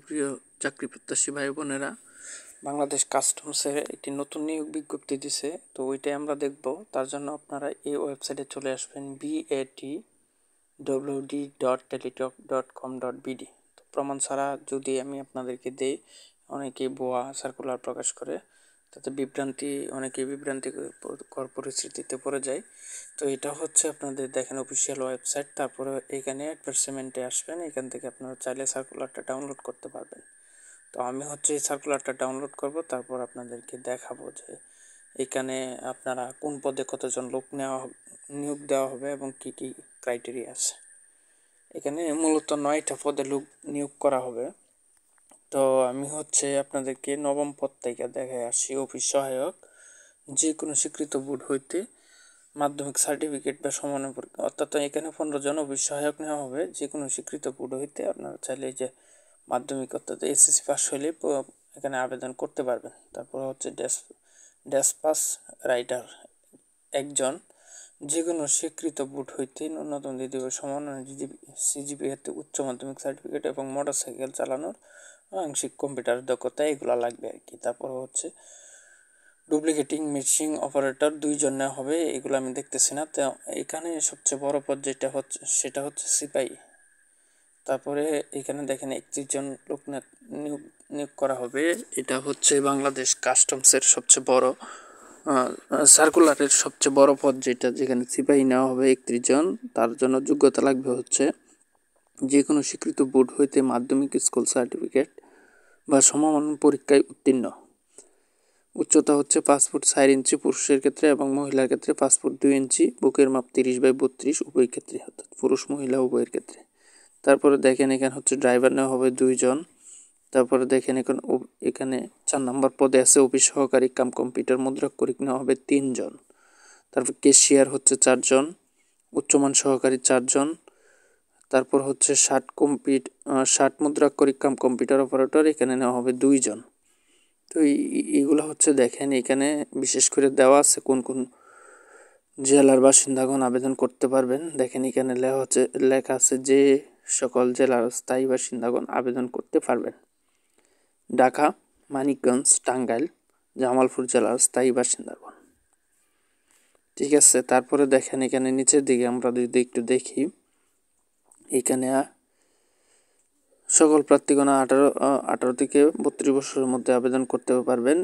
প্রিয় চাকরি প্রত্যাশী ভাই বোনেরা, বাংলাদেশ কাস্টমসের একটি নতুন নিয়োগ বিজ্ঞপ্তি দিছে, তো ওইটাই আমরা দেখব। তার জন্য আপনারা এই ওয়েবসাইটে চলে আসবেন batwd.teletalk.com.bd। তো প্রমাণ ছাড়া যদি আমি আপনাদেরকে দেই, অনেকেই ভুয়া সার্কুলার প্রকাশ করে, তাতে অনেকেই বিভ্রান্তিকর পরিস্থিতিতে পড়ে যায়। তো এটা হচ্ছে আপনাদের দেখেন অফিসিয়াল ওয়েবসাইট। তারপরে এখানে অ্যাডভার্টাইজমেন্টে আসবেন, এখান থেকে আপনারা চাইলে সার্কুলারটা ডাউনলোড করতে পারবেন। তো আমি হচ্ছে এই সার্কুলারটা ডাউনলোড করব, তারপর আপনাদেরকে দেখাবো যে এখানে আপনারা কোন পদে কতজন লোক নিয়োগ দেওয়া হবে এবং কি কি ক্রাইটেরিয়া আছে। এখানে মূলত 9টা পদে লোক নিয়োগ করা হবে। তো আমি হচ্ছে আপনাদেরকে নবম পদ থেকে দেখায় আসি। অফিস সহায়ক, যে কোনো স্বীকৃত বোর্ড হইতে মাধ্যমিক সার্টিফিকেট বা সমান পরীক্ষা, অর্থাৎ এখানে 15 জন অফিস সহায়ক নেওয়া হবে যে কোনো স্বীকৃত বোর্ড হইতে। আপনারা চাইলে যে মাধ্যমিক অর্থাৎ এসএসসি পাস হলে এখানে আবেদন করতে পারবেন। তারপর হচ্ছে ডেসপাস রাইটার একজন, যে কোনো স্বীকৃত বোর্ড হইতে ন্যূনতম দ্বিতীয় সমন্বয় সিজিপি হতে উচ্চ মাধ্যমিক সার্টিফিকেট এবং মোটরসাইকেল চালানোর আংশিক কম্পিউটার দক্ষতা এগুলো লাগবে আর কি। তারপর হচ্ছে ডুপ্লিকেটিং মেশিন অপারেটর 2 জন নেওয়া হবে, এগুলো আমি দেখতেছি না। তো এখানে সবচেয়ে বড় পদ যেটা হচ্ছে সেটা হচ্ছে সিপাহী। তারপরে এখানে দেখেন 31 জন লোক নিয়োগ করা হবে। এটা হচ্ছে বাংলাদেশ কাস্টমসের সবচেয়ে বড় সার্কুলারের সবচেয়ে বড় পদ, যেখানে সিপাহী নেওয়া হবে 31 জন। তার জন্য যোগ্যতা লাগবে হচ্ছে যে কোনো স্বীকৃত বোর্ড হইতে মাধ্যমিক স্কুল সার্টিফিকেট বা সমমান পরীক্ষায় উত্তীর্ণ। উচ্চতা হচ্ছে 5 ফুট 4 ইঞ্চি পুরুষের ক্ষেত্রে এবং মহিলার ক্ষেত্রে 5 ফুট 2 ইঞ্চি। বুকের মাপ 30/32 উভয় ক্ষেত্রে, অর্থাৎ পুরুষ মহিলা উভয়ের ক্ষেত্রে। তারপরে দেখেন এখানে হচ্ছে ড্রাইভার নেওয়া হবে 2 জন। তারপরে দেখেন এখানে 4 নম্বর পদে আছে অফিস সহকারী কাম কম্পিউটার মুদ্রাক্ষরিক নেওয়া হবে 3 জন। তারপর ক্যাশিয়ার হচ্ছে 4 জন, উচ্চমান সহকারী 4 জন। তারপর হচ্ছে 60 মুদ্রাক্ষরিক কাম কম্পিউটার অপারেটর, এখানে নেওয়া হবে 2 জন। তো এইগুলো হচ্ছে দেখেন এখানে বিশেষ করে দেওয়া আছে কোন কোন জেলার বাসিন্দাগণ আবেদন করতে পারবেন। দেখেন এখানে লেখা আছে যে সকল জেলার স্থায়ী বাসিন্দাগণ আবেদন করতে পারবেন। ঢাকা, মানিকগঞ্জ, টাঙ্গাইল, জামালপুর জেলার স্থায়ী বাসিন্দাগণ। ঠিক আছে, তারপরে দেখেন এখানে নিচের দিকে আমরা যদি একটু দেখি, এখানে সকল প্রার্থীগণ 18 থেকে 32 বছরের মধ্যে আবেদন করতে পারবেন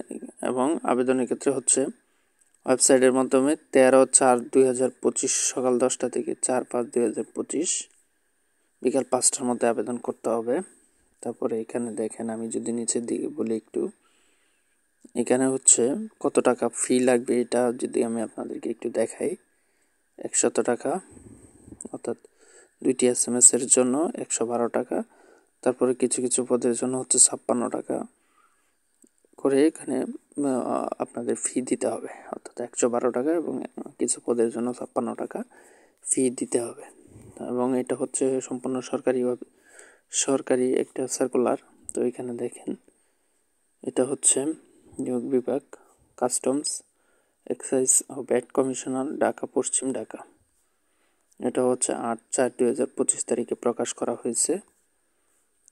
এবং আবেদনের ক্ষেত্রে হচ্ছে ওয়েবসাইটের মাধ্যমে 13/4/2025 সকাল 10টা থেকে 4/5/2025 বিকাল 5টার মধ্যে আবেদন করতে হবে। তারপরে এখানে দেখেন আমি যদি নিচের দিকে বলি একটু, এখানে হচ্ছে কত টাকা ফি লাগবে এটা যদি আমি আপনাদেরকে একটু দেখাই। 100 টাকা, অর্থাৎ 2টি SMS এর জন্য 112 টাকা। তারপরে কিছু কিছু পদের জন্য হচ্ছে 56 টাকা করে এখানে আপনাদের ফি দিতে হবে, অর্থাৎ 112 টাকা এবং কিছু পদের জন্য 56 টাকা ফি দিতে হবে। এবং এটা হচ্ছে সম্পূর্ণ সরকারি একটা সার্কুলার। তো এখানে দেখেন এটা হচ্ছে নিয়োগ বিভাগ, কাস্টমস, এক্সাইজ ও ভ্যাট কমিশনার, ঢাকা, পশ্চিম ঢাকা। এটা হচ্ছে 8/4/2025 তারিখে প্রকাশ করা হয়েছে।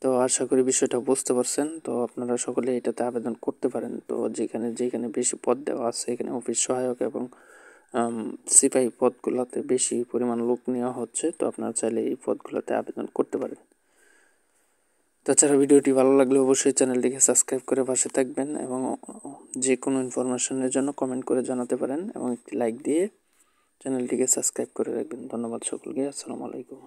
তো আশা করি বিষয়টা বুঝতে পারছেন। তো আপনারা সকলে এটাতে আবেদন করতে পারেন। তো যেখানে বেশি পদ দেওয়া আছে, এখানে অফিস সহায়ক এবং সিপাহী পদগুলোতে বেশি পরিমাণ লোক নেওয়া হচ্ছে। তো আপনারা চাইলে এই পদগুলোতে আবেদন করতে পারেন। তাছাড়া ভিডিওটি ভালো লাগলে অবশ্যই চ্যানেলটিকে সাবস্ক্রাইব করে পাশে থাকবেন এবং যে কোনো ইনফরমেশনের জন্য কমেন্ট করে জানাতে পারেন এবং একটি লাইক দিয়ে চ্যানেলটিকে সাবস্ক্রাইব করে রাখবেন। ধন্যবাদ সকলকে। আসসালামু আলাইকুম।